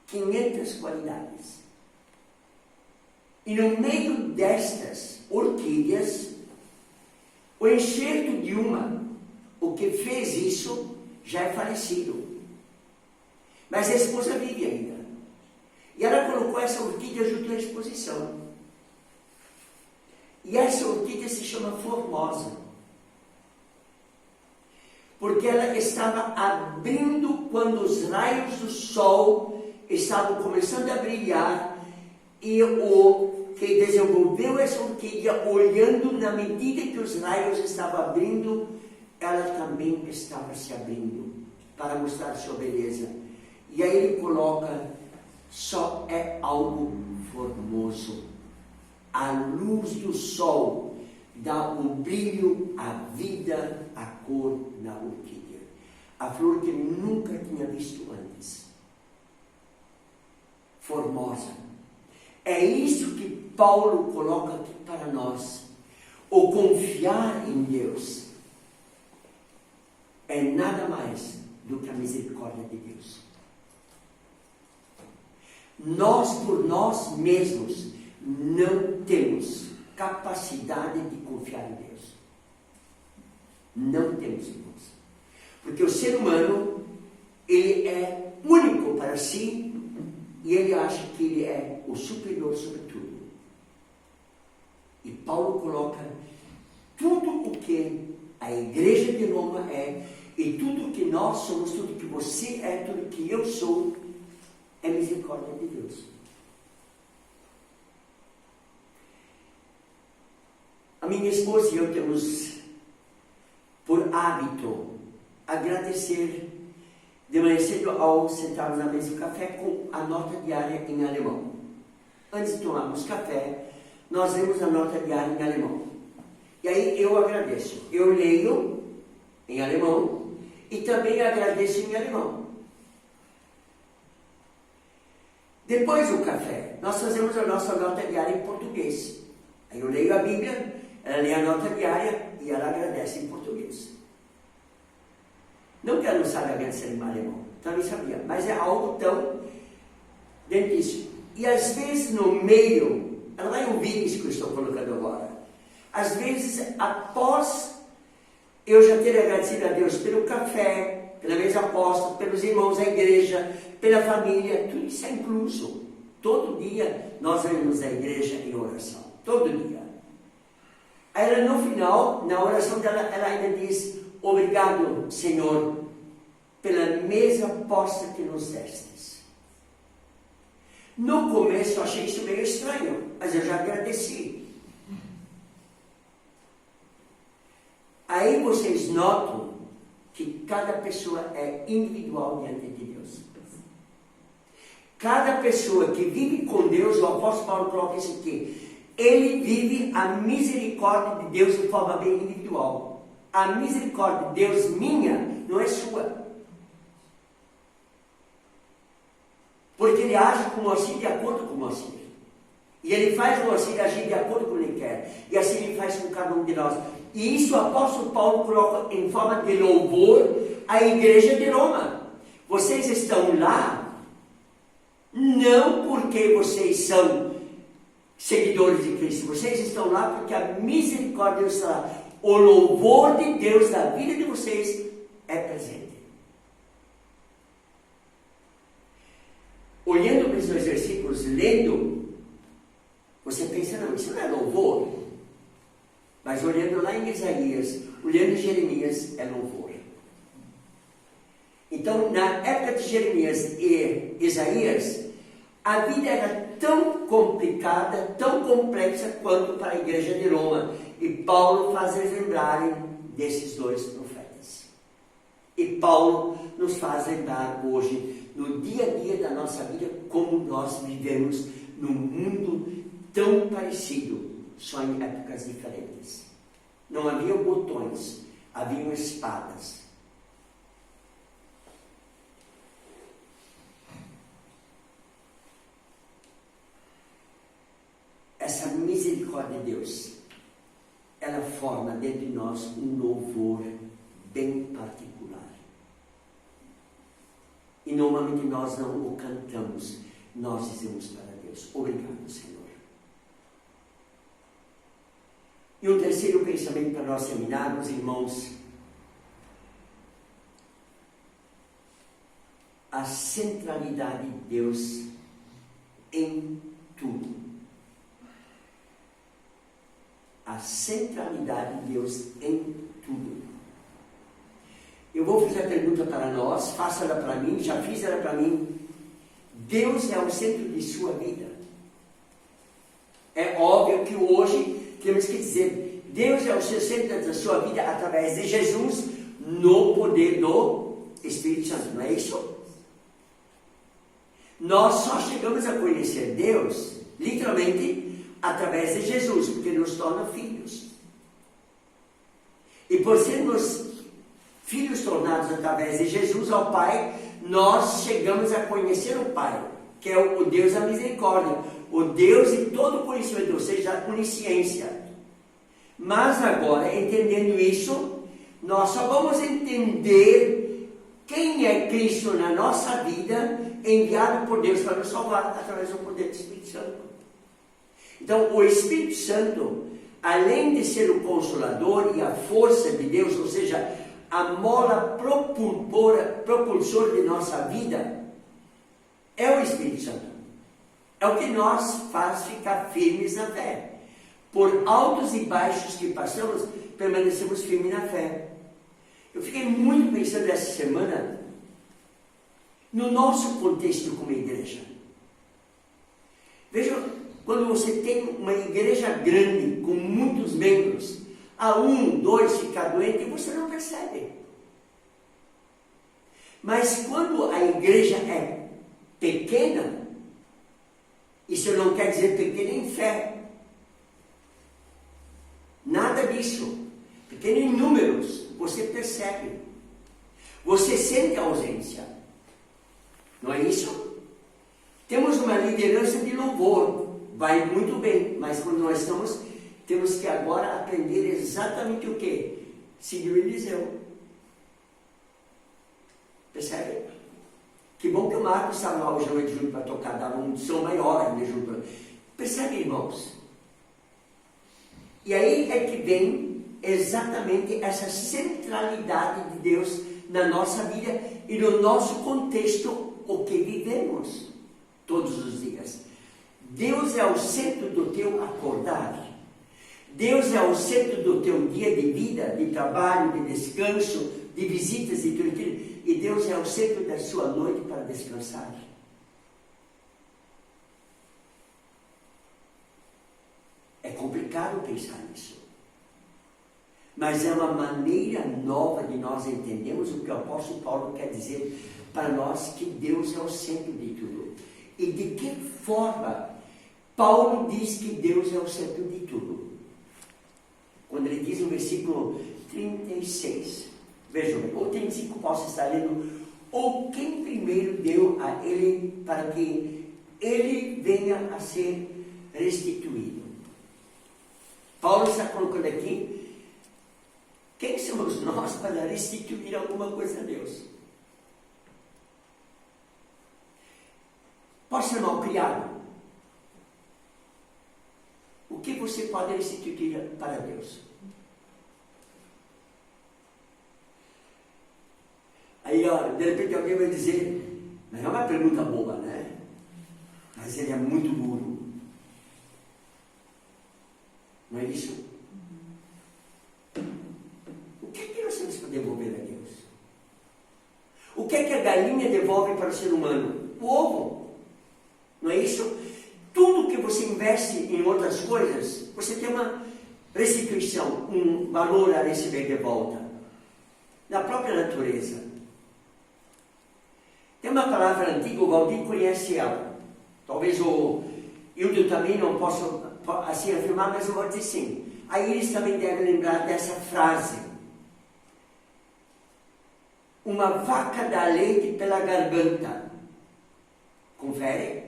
500 qualidades. E no meio destas orquídeas, o enxerto de uma, o que fez isso, já é falecido. Mas a esposa vive ainda. E ela colocou essa orquídea junto à exposição. E essa orquídea se chama Formosa. Porque ela estava abrindo quando os raios do sol estavam começando a brilhar. E o que desenvolveu essa orquídea, olhando na medida que os raios estavam abrindo, ela também estava se abrindo para mostrar sua beleza. E aí ele coloca, só é algo formoso. A luz do sol dá o brilho, a vida, a cor na orquídea. A flor que ele nunca tinha visto antes. Formosa. É isso que Paulo coloca aqui para nós. O confiar em Deus é nada mais do que a misericórdia de Deus. Nós, por nós mesmos, não temos capacidade de confiar em Deus. Não temos, irmãos. Porque o ser humano, ele é único para si e ele acha que ele é o superior sobre tudo. E Paulo coloca tudo o que a igreja de Roma é, e tudo que nós somos, tudo que você é, tudo que eu sou, é misericórdia de Deus. minha esposa e eu temos por hábito agradecer de manhã cedo ao sentarmos na mesa do café com a nota diária em alemão. Antes de tomarmos café, nós lemos a nota diária em alemão. E aí eu agradeço. Eu leio em alemão e também agradeço em alemão. Depois do café, nós fazemos a nossa nota diária em português. Aí eu leio a Bíblia, ela lê a nota diária e ela agradece em português. Não que ela não saiba agradecer em alemão, também sabia, mas é algo tão dentro disso. E às vezes no meio, ela vai ouvir isso que eu estou colocando agora. Às vezes, após eu já ter agradecido a Deus pelo café, pela mesa aposta, pelos irmãos da igreja, pela família, tudo isso é incluso. Todo dia nós vamos à igreja em oração. Todo dia. Aí ela, no final, na oração dela, ela ainda diz: obrigado, Senhor, pela mesa posta que nos destes. No começo eu achei isso meio estranho, mas eu já agradeci. Aí vocês notam que cada pessoa é individual diante de Deus. Cada pessoa que vive com Deus, o apóstolo Paulo coloca isso aqui, ele vive a misericórdia de Deus de forma bem individual. A misericórdia de Deus minha não é sua. Porque ele age com o Moacir de acordo com o Moacir. E ele faz o Moacir agir de acordo com o que ele quer. E assim ele faz com cada um de nós. E isso o apóstolo Paulo coloca em forma de louvor à igreja de Roma. Vocês estão lá não porque vocês são seguidores de Cristo. Vocês estão lá porque a misericórdia está lá. O louvor de Deus na vida de vocês é presente. Olhando para esses versículos, lendo, você pensa, não, isso não é louvor. Mas olhando lá em Isaías, olhando em Jeremias, é louvor. Então, na época de Jeremias e Isaías, a vida era tão complicada, tão complexa quanto para a igreja de Roma. E Paulo faz eles lembrarem desses dois profetas. E Paulo nos faz lembrar hoje, no dia a dia da nossa vida, como nós vivemos num mundo tão parecido, só em épocas diferentes. Não havia botões, haviam espadas. Essa misericórdia de Deus, ela forma dentro de nós um louvor bem particular. E normalmente nós não o cantamos, nós dizemos para Deus: obrigado, Senhor. E um terceiro pensamento para nós terminarmos, irmãos: a centralidade de Deus em tudo. A centralidade de Deus em tudo. Eu vou fazer a pergunta para nós, faça ela para mim, já fiz ela para mim. Deus é o centro de sua vida? É óbvio que hoje temos que dizer, Deus é o centro da sua vida através de Jesus, no poder do Espírito Santo, não é isso? Nós só chegamos a conhecer Deus, literalmente, através de Jesus, porque nos torna filhos. E por sermos filhos tornados através de Jesus ao Pai, nós chegamos a conhecer o Pai, que é o Deus da misericórdia, o Deus de todo conhecimento, ou seja, a onisciência. Mas agora, entendendo isso, nós só vamos entender quem é Cristo na nossa vida, enviado por Deus para nos salvar através do poder do Espírito Santo. Então, o Espírito Santo, além de ser o Consolador e a força de Deus, ou seja, a mola propulsora de nossa vida, é o Espírito Santo. É o que nos faz ficar firmes na fé. Por altos e baixos que passamos, permanecemos firmes na fé. Eu fiquei muito pensando essa semana no nosso contexto como igreja. Vejam, quando você tem uma igreja grande, com muitos membros, a 1, 2 ficar doente e você não percebe. Mas quando a igreja é pequena, isso não quer dizer pequena em fé. Nada disso. Pequeno em números, você percebe. Você sente a ausência. Não é isso? Temos uma liderança de louvor. Vai muito bem. Mas quando nós estamos, temos que agora aprender exatamente o quê? Seguir o Eliseu. Percebe? Que bom que o Marcos estava lá hoje noite junto para tocar, dava um som maior, né, junto. Percebe, irmãos? E aí é que vem exatamente essa centralidade de Deus na nossa vida e no nosso contexto, o que vivemos todos os dias. Deus é o centro do teu acordar. Deus é o centro do teu dia de vida, de trabalho, de descanso, de visitas e tudo aquilo. E Deus é o centro da sua noite para descansar. É complicado pensar nisso. Mas é uma maneira nova de nós entendermos o que o apóstolo Paulo quer dizer para nós, que Deus é o centro de tudo. E de que forma Paulo diz que Deus é o centro de tudo? Quando ele diz no versículo 36, vejam, ou 35 posso estar lendo, ou quem primeiro deu a ele para que ele venha a ser restituído. Paulo está colocando aqui, quem somos nós para restituir alguma coisa a Deus? Pode ser mal criado. O que você pode restituir para Deus? Aí, ó, de repente alguém vai dizer, mas é uma pergunta boba, né? Mas ele é muito burro. Não é isso? O que é que nós temos para devolver a Deus? O que é que a galinha devolve para o ser humano? O ovo. Não é isso? Tudo que você investe em outras coisas, você tem uma restituição, um valor a receber de volta. Na própria natureza. Tem uma palavra antiga, o Valdir conhece ela. Talvez o Hildo também não possa assim afirmar, mas eu vou dizer sim. A Iris também deve lembrar dessa frase. Uma vaca dá leite pela garganta. Confere?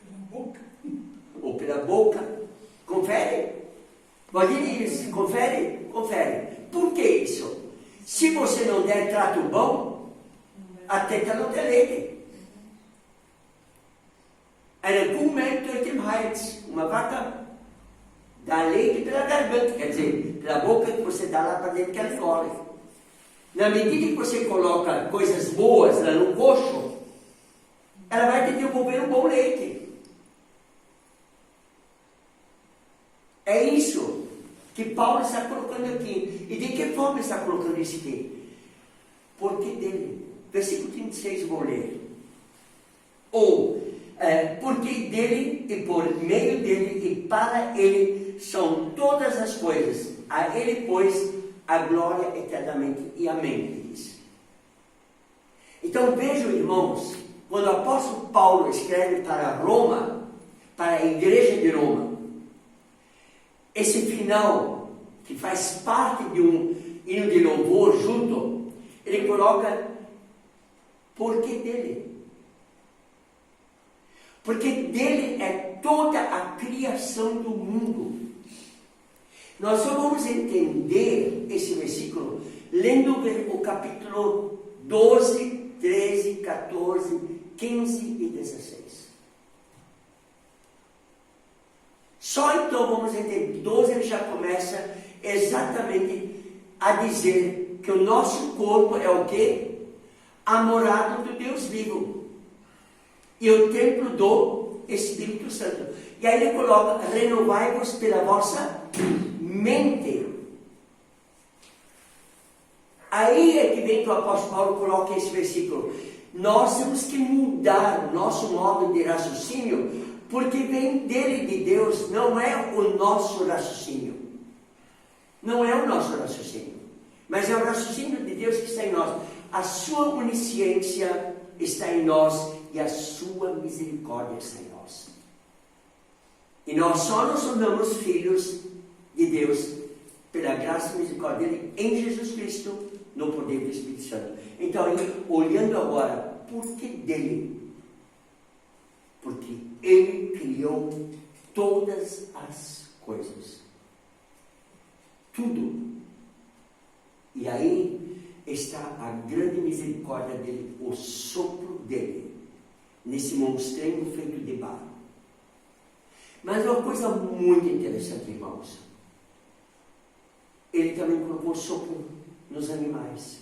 Pela boca. Ou pela boca. Confere? Valdir Iris, confere? Confere. Por que isso? Se você não der trato bom, a teta não tem leite. Era uma vaca dá leite pela garganta, quer dizer, pela boca que você dá lá para dentro que ela engole. Na medida que você coloca coisas boas lá no coxo, ela vai te devolver um bom leite. É isso que Paulo está colocando aqui. E de que forma está colocando isso aqui? Porque dele. Versículo 36 vou ler. Porque dele e por meio dele e para ele são todas as coisas. A ele, pois, a glória eternamente. E amém, ele diz. Então vejam, irmãos, quando o apóstolo Paulo escreve para Roma, para a igreja de Roma, esse final, que faz parte de um hino de louvor junto, ele coloca porque dele. Porque dele é toda a criação do mundo. Nós só vamos entender esse versículo lendo o capítulo 12, 13, 14, 15 e 16. Só então vamos entender. 12 ele já começa exatamente a dizer que o nosso corpo é o quê? A morada do Deus vivo. E o templo do Espírito Santo. E aí ele coloca, renovai-vos pela vossa mente. Aí é que vem que o apóstolo Paulo coloca esse versículo. Nós temos que mudar o nosso modo de raciocínio Porque vem dele, de Deus, não é o nosso raciocínio. Não é o nosso raciocínio. Mas é o raciocínio de Deus que está em nós. A sua onisciência está em nós e a sua misericórdia está em nós. E nós só nos tornamos filhos de Deus pela graça e misericórdia dele em Jesus Cristo, no poder do Espírito Santo. Então, olhando agora, por que dele? Porque ele criou todas as coisas. Tudo. E aí está a grande misericórdia dele, o sopro dele, nesse monstrengo feito de barro. Mas uma coisa muito interessante, irmãos. Ele também colocou sopro nos animais.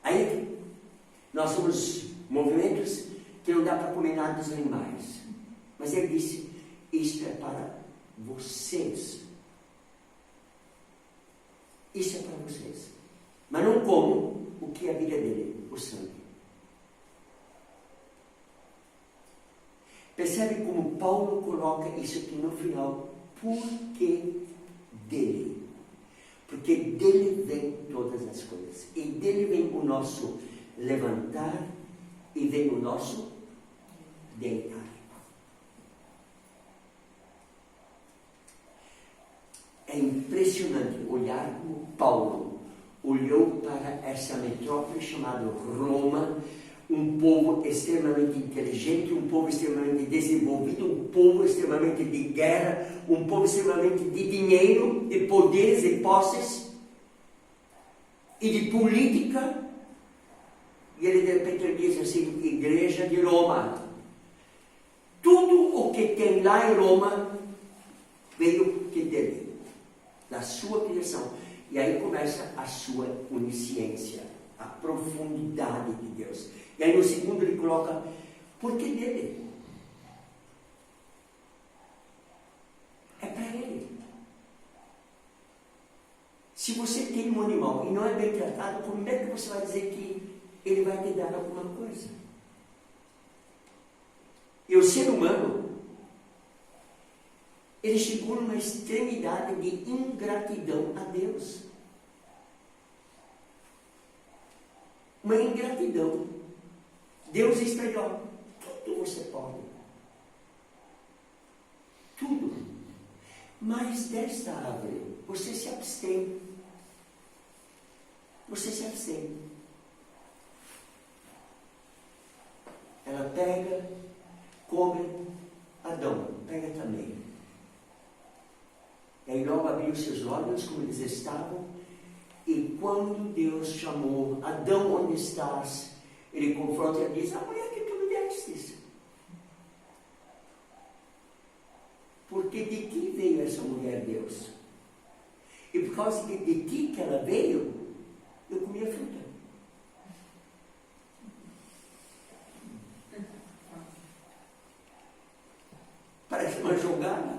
Aí, nós somos movimentos que não dá para comer nada dos animais. Mas ele disse, isto é para vocês. Isso é para vocês. Mas não comam o que é a vida dele, o sangue. Percebe como Paulo coloca isso aqui no final? Porque dele. Porque dele vem todas as coisas. E dele vem o nosso levantar e vem o nosso deitar. É impressionante olhar como Paulo olhou para essa metrópole chamada Roma, um povo extremamente inteligente, um povo extremamente desenvolvido, um povo extremamente de guerra, um povo extremamente de dinheiro, de poderes e posses, e de política. E ele de repente diz assim, igreja de Roma. Tudo o que tem lá em Roma veio que dele, da sua criação. E aí começa a sua onisciência, a profundidade de Deus. E aí no segundo ele coloca, por que dele? É para ele. Se você tem um animal e não é bem tratado, como é que você vai dizer que ele vai te dar alguma coisa? E o ser humano, ele chegou numa extremidade de ingratidão a Deus. Uma ingratidão. Deus diz para ele, ó, tudo você pode. Tudo. Mas desta árvore, você se abstém. Você se abstém. Ela pega, come, Adão, pega também. E aí logo abriu seus olhos, como eles estavam, e quando Deus chamou, Adão, onde estás? Ele confronta e diz, a mulher que tu me destes. Porque de ti veio essa mulher, Deus. E por causa de ti que ela veio, eu comi a fruta. Parece uma jogada.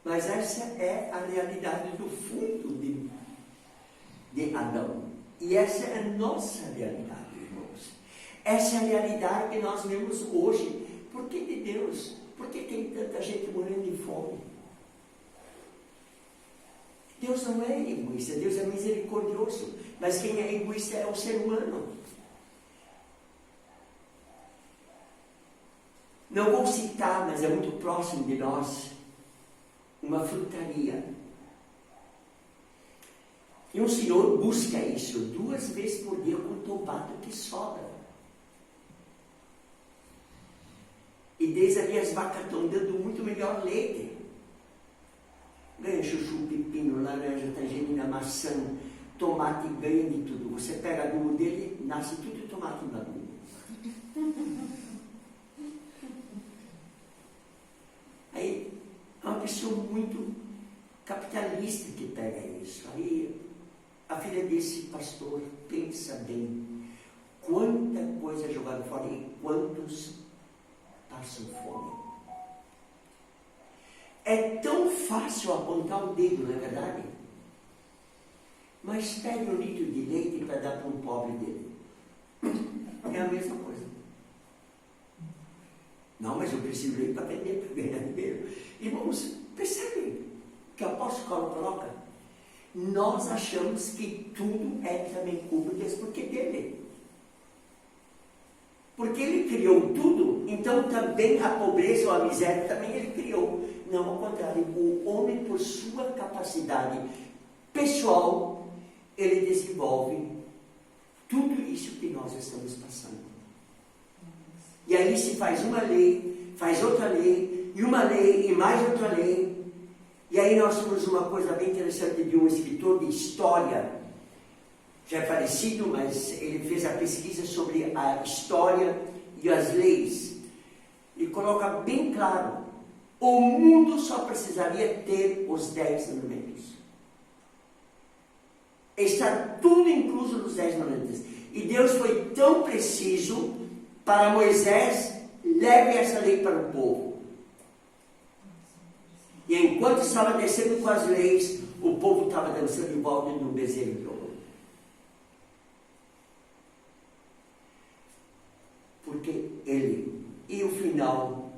Mas essa é a realidade do fundo de Adão. E essa é a nossa realidade, irmãos. Essa é a realidade que nós vemos hoje. Por que de Deus? Por que tem tanta gente morrendo de fome? Deus não é egoísta, Deus é misericordioso. Mas quem é egoísta é o ser humano. Não vou citar, mas é muito próximo de nós, uma frutaria. E um senhor busca isso 2 vezes por dia com o tomate que sobra. E desde ali as vacas estão dando muito melhor leite. Ganha chuchu, pepino, laranja, tangerina, maçã, tomate, ganha de tudo. Você pega adubo dele, nasce tudo tomate no adubo. Aí é uma pessoa muito capitalista que pega isso. Aí a filha disse, pastor, pensa bem, quanta coisa é jogada fora e quantos passam fome. É tão fácil apontar o dedo, não é verdade? Mas pegue um litro de leite para dar para um pobre dele. É a mesma coisa. Não, mas eu preciso ler para vender, para ganhar dinheiro. Irmãos, percebem que o apóstolo Paulo coloca? Nós achamos que tudo é também culpa de Deus, porque dele. Porque ele criou tudo, então também a pobreza ou a miséria também ele criou. Não, ao contrário, o homem, por sua capacidade pessoal, ele desenvolve tudo isso que nós estamos passando. E aí se faz uma lei, faz outra lei, e uma lei, e mais outra lei. E aí nós temos uma coisa bem interessante de um escritor de história, já é falecido, mas ele fez a pesquisa sobre a história e as leis. E coloca bem claro, o mundo só precisaria ter os 10 mandamentos. Está tudo incluso nos 10 mandamentos. E Deus foi tão preciso para Moisés, leve essa lei para o povo. E enquanto estava descendo com as leis, o povo estava dançando em volta de um bezerro de ouro. Porque ele, e o final,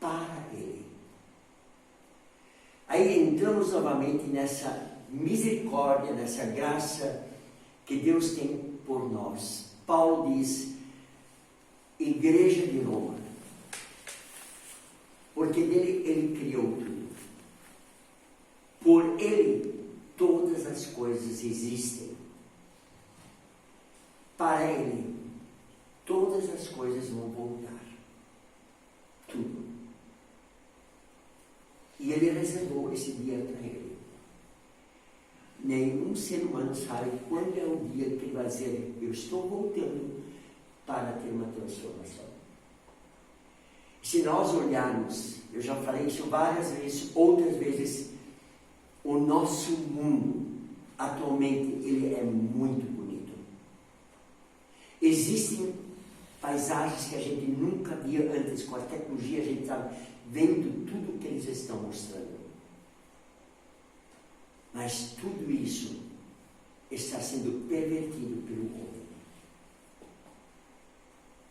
para ele. Aí entramos novamente nessa misericórdia, nessa graça que Deus tem por nós. Paulo diz, Igreja de Roma, porque dele ele criou tudo. Por ele todas as coisas existem. Para ele todas as coisas vão voltar. Tudo. E ele reservou esse dia para ele. Nenhum ser humano sabe quando é o dia que ele vai dizer, eu estou voltando para ter uma transformação. Se nós olharmos, eu já falei isso várias vezes, outras vezes, o nosso mundo, atualmente, ele é muito bonito. Existem paisagens que a gente nunca via antes, com a tecnologia a gente está vendo tudo que eles estão mostrando. Mas tudo isso está sendo pervertido pelo homem.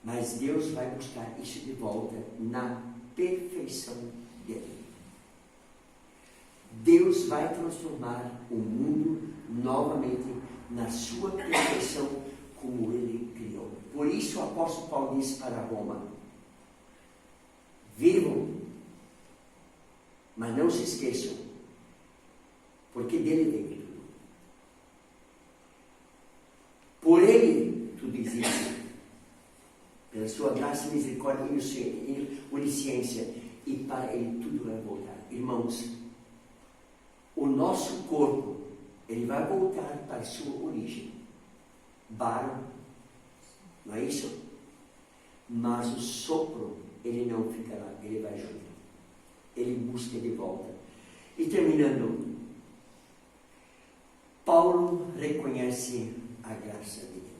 Mas Deus vai buscar isso de volta na perfeição dele. Deus vai transformar o mundo novamente na sua perfeição como ele criou. Por isso o apóstolo Paulo diz para Roma, vivam, mas não se esqueçam, porque dele veio tudo. Por ele tudo existe. Pela sua graça, misericórdia e onisciência, e para ele tudo vai voltar. Irmãos, o nosso corpo, ele vai voltar para a sua origem. Barro, não é isso? Mas o sopro, ele não ficará, ele vai junto. Ele busca de volta. E terminando, Paulo reconhece a graça de Deus.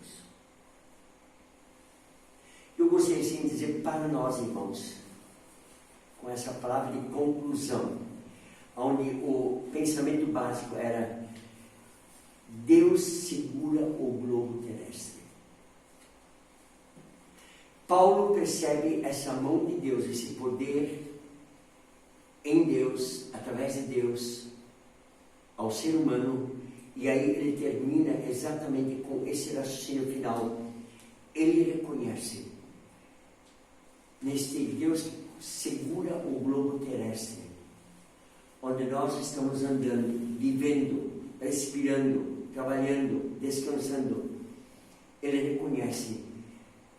Eu gostaria sim de dizer para nós, irmãos, com essa palavra de conclusão, onde o pensamento básico era Deus segura o globo terrestre. Paulo percebe essa mão de Deus, esse poder em Deus, através de Deus, ao ser humano, e aí ele termina exatamente com esse raciocínio final. Ele reconhece neste Deus que segura o globo terrestre, onde nós estamos andando, vivendo, respirando, trabalhando, descansando. Ele reconhece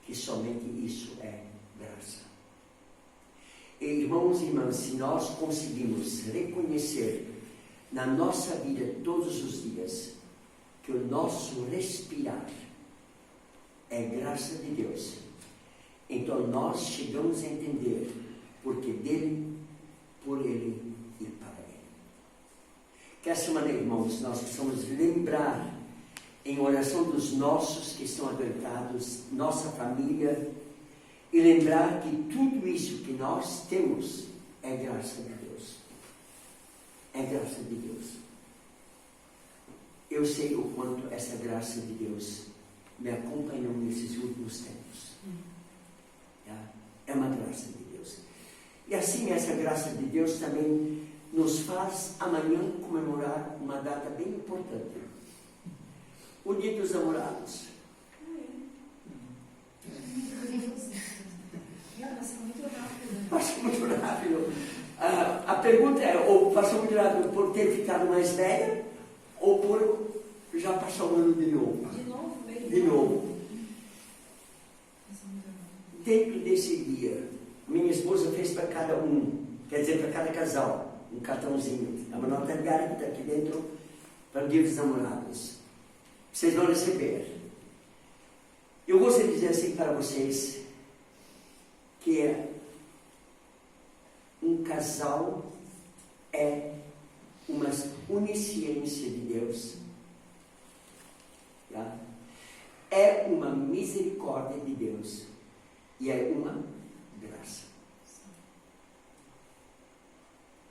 que somente isso é graça. E, irmãos e irmãs, se nós conseguimos reconhecer na nossa vida todos os dias que o nosso respirar é graça de Deus, então nós chegamos a entender porque dele, por ele e para ele. Que essa maneira, irmãos, nós precisamos lembrar em oração dos nossos que estão adoentados, nossa família, e lembrar que tudo isso que nós temos é graça de Deus. É graça de Deus. Eu sei o quanto essa graça de Deus me acompanhou nesses últimos tempos. Tá? É uma graça de Deus. E assim, essa graça de Deus também nos faz amanhã comemorar uma data bem importante. O Dia dos Namorados. Passou muito rápido. A pergunta é, ou passou muito rápido por ter ficado mais velha, ou por já passar o ano de novo? De novo. Dentro desse dia, minha esposa fez para cada um, quer dizer, para cada casal, um cartãozinho. É uma nota diária que está aqui dentro para o Dia dos Namorados. Vocês vão receber. Eu gostaria de dizer assim para vocês que um casal é uma onisciência de Deus. Tá? É uma misericórdia de Deus. E é uma graça.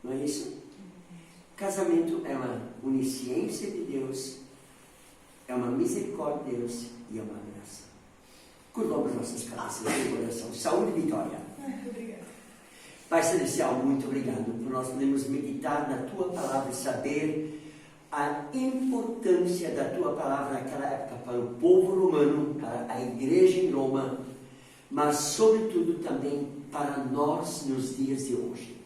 Não é isso? Casamento é uma onisciência de Deus, é uma misericórdia de Deus e é uma graça. Curvamos nossas cabeças e coração. Saúde e vitória. Obrigada. Pai Celestial, muito obrigado por nós podermos meditar na Tua Palavra e saber a importância da Tua Palavra naquela época para o povo romano, para a igreja em Roma, mas sobretudo também para nós nos dias de hoje.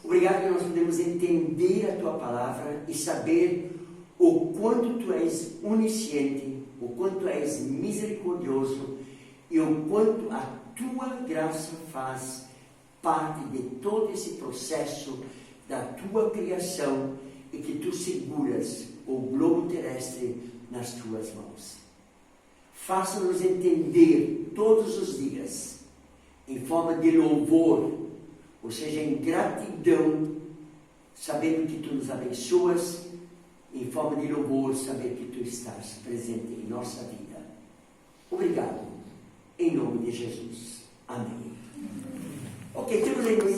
Obrigado que nós podemos entender a Tua Palavra e saber o quanto Tu és onisciente, o quanto Tu és misericordioso e o quanto a Tua graça faz parte de todo esse processo da Tua criação e que Tu seguras o globo terrestre nas Tuas mãos. Faça-nos entender todos os dias, em forma de louvor, ou seja, em gratidão, sabendo que Tu nos abençoas, em forma de louvor, saber que Tu estás presente em nossa vida. Obrigado, em nome de Jesus. Amém.